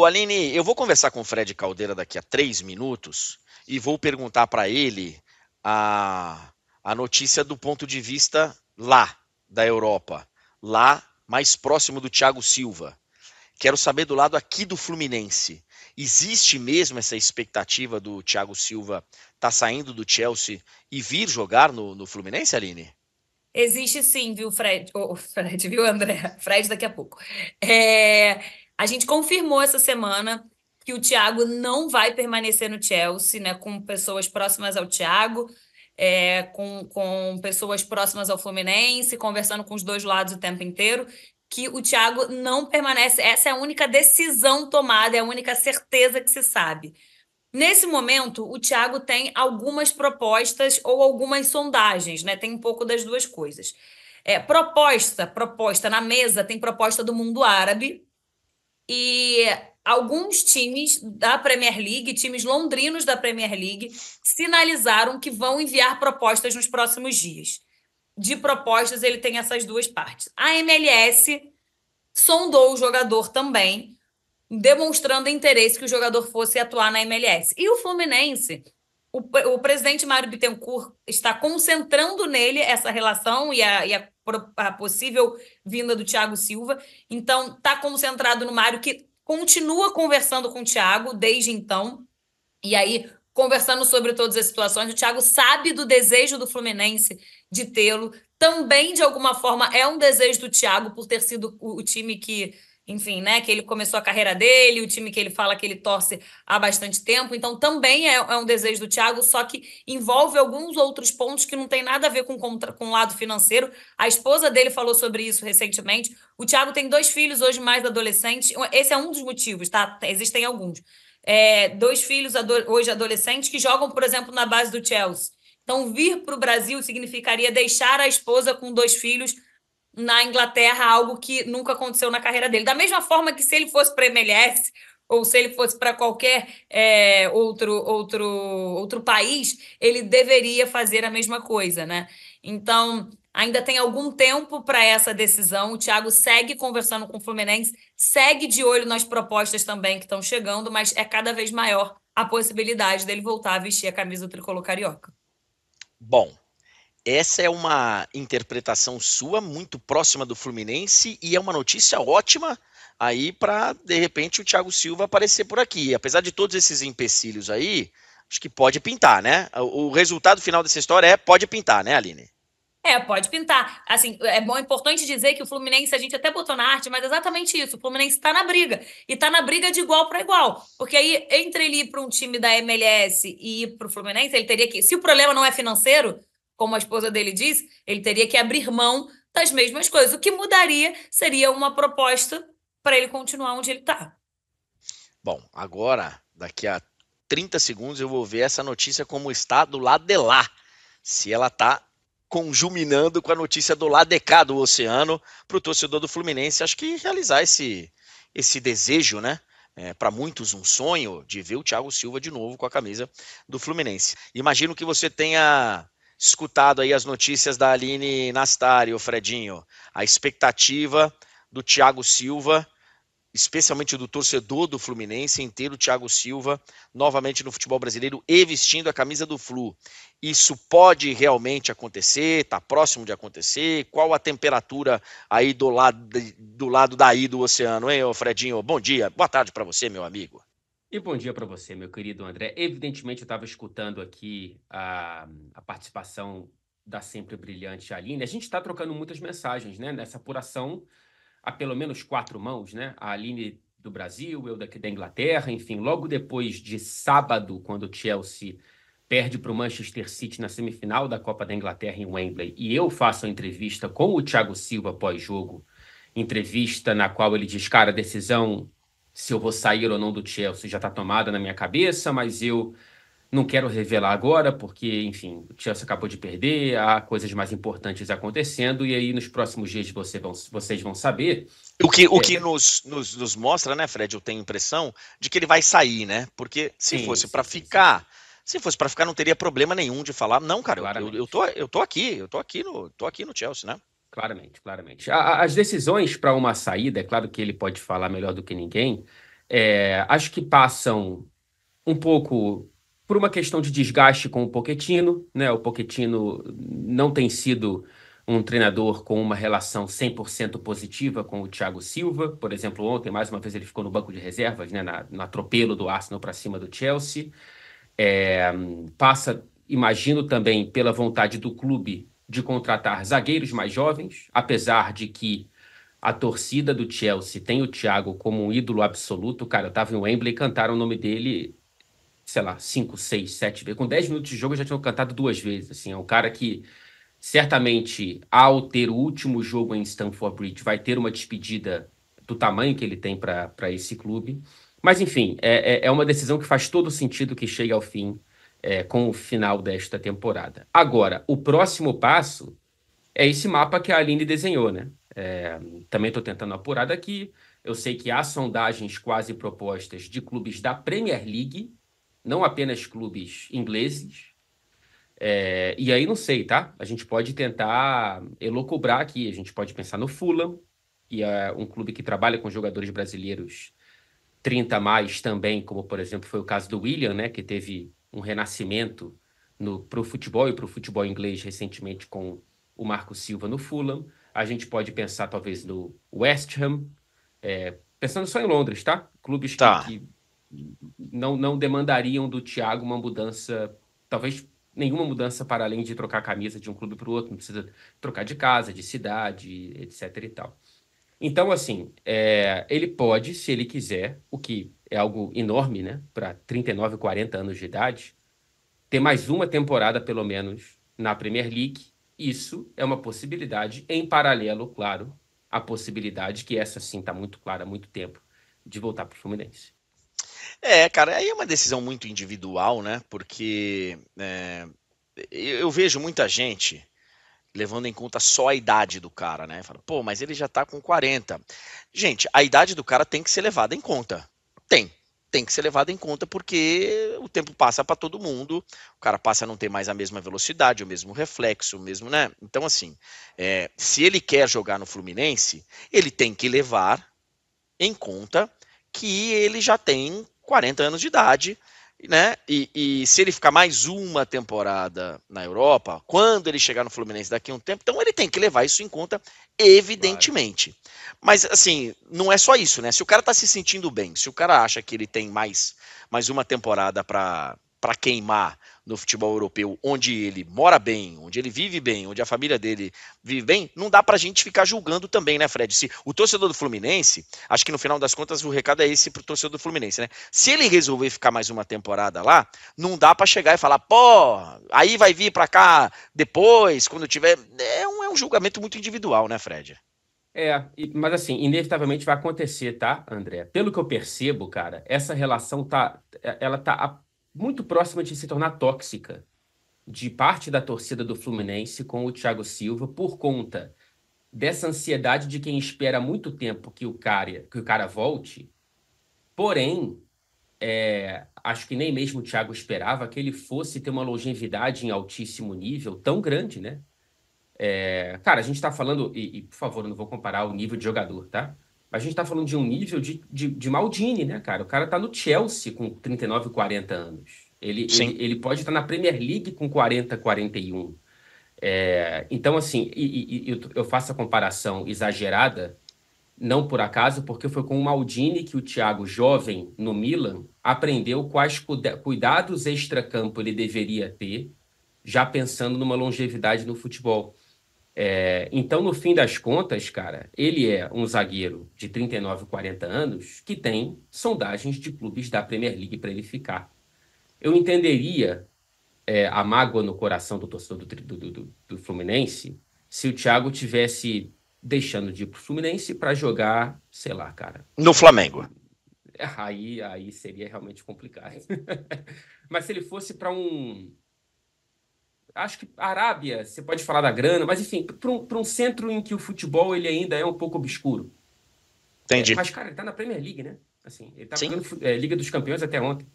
Aline, eu vou conversar com o Fred Caldeira daqui a 3 minutos e vou perguntar para ele a, a notícia do ponto de vista lá da Europa, lá mais próximo do Thiago Silva. Quero saber do lado aqui do Fluminense. Existe mesmo essa expectativa do Thiago Silva estar saindo do Chelsea e vir jogar no Fluminense, Aline? Existe sim, viu, Fred? Fred, viu, André? Fred daqui a pouco. A gente confirmou essa semana que o Thiago não vai permanecer no Chelsea, né? Com pessoas próximas ao Thiago, com pessoas próximas ao Fluminense, conversando com os dois lados o tempo inteiro, que o Thiago não permanece. Essa é a única decisão tomada, é a única certeza que se sabe. Nesse momento, o Thiago tem algumas propostas ou algumas sondagens, né? Tem um pouco das duas coisas. Proposta na mesa, tem proposta do mundo árabe e alguns times da Premier League, times londrinos da Premier League, sinalizaram que vão enviar propostas nos próximos dias. De propostas, ele tem essas duas partes. A MLS sondou o jogador também, demonstrando interesse que o jogador fosse atuar na MLS. E o Fluminense, o presidente Mário Bittencourt está concentrando nele essa relação e a possível vinda do Thiago Silva. Então, está concentrado no Mário, que continua conversando com o Thiago desde então. E aí, conversando sobre todas as situações, o Thiago sabe do desejo do Fluminense de tê-lo. Também, de alguma forma, é um desejo do Thiago por ter sido o time que, enfim, né, que ele começou a carreira dele, o time que ele fala que ele torce há bastante tempo. Então, também é um desejo do Thiago, só que envolve alguns outros pontos que não tem nada a ver com o lado financeiro. A esposa dele falou sobre isso recentemente. O Thiago tem dois filhos hoje mais adolescentes. Esse é um dos motivos, tá? Existem alguns. Dois filhos hoje adolescentes que jogam, por exemplo, na base do Chelsea. Então, vir para o Brasil significaria deixar a esposa com dois filhos na Inglaterra, algo que nunca aconteceu na carreira dele. Da mesma forma que se ele fosse para a MLS ou se ele fosse para qualquer outro país, ele deveria fazer a mesma coisa, né? Então, ainda tem algum tempo para essa decisão. O Thiago segue conversando com o Fluminense, segue de olho nas propostas também que estão chegando, mas é cada vez maior a possibilidade dele voltar a vestir a camisa do tricolor carioca. Bom, essa é uma interpretação sua muito próxima do Fluminense e é uma notícia ótima aí para de repente o Thiago Silva aparecer por aqui. Apesar de todos esses empecilhos aí, acho que pode pintar, né? O resultado final dessa história é pode pintar, né, Aline? Pode pintar. Assim, importante dizer que o Fluminense, a gente até botou na arte, mas é exatamente isso. O Fluminense está na briga. E está na briga de igual para igual. Porque aí, entre ele ir para um time da MLS e ir para o Fluminense, ele teria que. Se o problema não é financeiro, como a esposa dele diz, ele teria que abrir mão das mesmas coisas. O que mudaria seria uma proposta para ele continuar onde ele está. Bom, agora, daqui a 30 segundos, eu vou ver essa notícia como está do lado de lá. Se ela está conjuminando com a notícia do lado de cá do oceano para o torcedor do Fluminense. Acho que realizar esse desejo, né? Para muitos um sonho de ver o Thiago Silva de novo com a camisa do Fluminense. Imagino que você tenha escutado aí as notícias da Aline Nastari, o Fredinho, a expectativa do Thiago Silva, especialmente do torcedor do Fluminense, em ter o Thiago Silva novamente no futebol brasileiro e vestindo a camisa do Flu. Isso pode realmente acontecer? Está próximo de acontecer? Qual a temperatura aí do lado daí do oceano, hein, Fredinho? Bom dia, boa tarde para você, meu amigo. E bom dia para você, meu querido André. Evidentemente, eu estava escutando aqui a participação da sempre brilhante Aline. A gente está trocando muitas mensagens, né? Nessa apuração, há pelo menos quatro mãos, né? A Aline do Brasil, eu daqui da Inglaterra, enfim. Logo depois de sábado, quando o Chelsea perde para o Manchester City na semifinal da Copa da Inglaterra em Wembley, e eu faço a entrevista com o Thiago Silva pós-jogo, entrevista na qual ele diz, cara, a decisão se eu vou sair ou não do Chelsea já está tomada na minha cabeça, mas eu não quero revelar agora, porque, enfim, o Chelsea acabou de perder, há coisas mais importantes acontecendo, e aí nos próximos dias vocês vão saber. O que nos mostra, né, Fred, eu tenho a impressão de que ele vai sair, né? Porque se fosse para ficar, não teria problema nenhum de falar, não, cara, eu tô aqui no Chelsea, né? Claramente. As decisões para uma saída, é claro que ele pode falar melhor do que ninguém, Acho que passam um pouco por uma questão de desgaste com o Pochettino, né? O Pochettino não tem sido um treinador com uma relação 100% positiva com o Thiago Silva. Por exemplo, ontem, mais uma vez, ele ficou no banco de reservas, né? No atropelo do Arsenal para cima do Chelsea. Passa, imagino também, pela vontade do clube de contratar zagueiros mais jovens, apesar de que a torcida do Chelsea tem o Thiago como um ídolo absoluto. Cara, eu estava em Wembley e cantaram o nome dele, sei lá, 5, 6, 7 vezes. Com 10 minutos de jogo, eu já tinha cantado 2 vezes. Assim, é um cara que, certamente, ao ter o último jogo em Stamford Bridge, vai ter uma despedida do tamanho que ele tem para esse clube. Mas, enfim, é uma decisão que faz todo sentido que chegue ao fim com o final desta temporada. Agora, o próximo passo é esse mapa que a Aline desenhou, né? Também estou tentando apurar daqui. Eu sei que há sondagens quase propostas de clubes da Premier League, não apenas clubes ingleses. E aí não sei, tá? A gente pode tentar elocubrar aqui. A gente pode pensar no Fulham, que é um clube que trabalha com jogadores brasileiros 30 a mais também, como, por exemplo, foi o caso do William, né? Que teve um renascimento para o futebol e para o futebol inglês recentemente com o Marco Silva no Fulham. A gente pode pensar, talvez, no West Ham, pensando só em Londres, tá? Clubes que não demandariam do Thiago uma mudança, talvez nenhuma mudança para além de trocar a camisa de um clube para o outro, não precisa trocar de casa, de cidade, etc e tal. Então, assim, ele pode, se ele quiser, o que é algo enorme, né, para 39, 40 anos de idade, ter mais uma temporada, pelo menos, na Premier League. Isso é uma possibilidade, em paralelo, claro, a possibilidade, que essa sim está muito clara há muito tempo, de voltar para o Fluminense. Cara, aí é uma decisão muito individual, né? Porque eu vejo muita gente levando em conta só a idade do cara, né? Fala, pô, mas ele já tá com 40. Gente, a idade do cara tem que ser levada em conta. Tem que ser levada em conta porque o tempo passa para todo mundo, o cara passa a não ter mais a mesma velocidade, o mesmo reflexo, o mesmo, né? Então, assim, se ele quer jogar no Fluminense, ele tem que levar em conta que ele já tem 40 anos de idade, né? E se ele ficar mais uma temporada na Europa, quando ele chegar no Fluminense daqui a um tempo, então ele tem que levar isso em conta, evidentemente. Claro. Mas, assim, não é só isso, né? Se o cara tá se sentindo bem, se o cara acha que ele tem mais uma temporada para queimar no futebol europeu, onde ele mora bem, onde ele vive bem, onde a família dele vive bem, não dá pra gente ficar julgando também, né, Fred? Se o torcedor do Fluminense, acho que no final das contas o recado é esse pro torcedor do Fluminense, né? Se ele resolver ficar mais uma temporada lá, não dá pra chegar e falar, pô, aí vai vir pra cá depois, quando tiver... É um julgamento muito individual, né, Fred? Mas assim, inevitavelmente vai acontecer, tá, André? Pelo que eu percebo, cara, essa relação ela tá muito próxima de se tornar tóxica de parte da torcida do Fluminense com o Thiago Silva por conta dessa ansiedade de quem espera há muito tempo que o cara volte. Porém, acho que nem mesmo o Thiago esperava que ele fosse ter uma longevidade em altíssimo nível tão grande, né? Cara, a gente tá falando, e por favor, eu não vou comparar o nível de jogador, tá? Mas a gente tá falando de um nível de Maldini, né, cara? O cara tá no Chelsea com 39, 40 anos. Ele pode estar na Premier League com 40, 41. Então, assim, eu faço a comparação exagerada, não por acaso, porque foi com o Maldini que o Thiago, jovem no Milan, aprendeu quais cuidados extracampo ele deveria ter, já pensando numa longevidade no futebol. Então, no fim das contas, cara, ele é um zagueiro de 39, 40 anos que tem sondagens de clubes da Premier League para ele ficar. Eu entenderia a mágoa no coração do torcedor do Fluminense se o Thiago tivesse deixando de ir pro Fluminense para jogar, sei lá, cara. No Flamengo. Aí seria realmente complicado. Mas se ele fosse para acho que a Arábia, você pode falar da grana, mas enfim, para um centro em que o futebol ele ainda é um pouco obscuro. Entendi. Mas, cara, ele tá na Premier League, né? Assim, ele tá Sim. jogando Liga dos Campeões até ontem.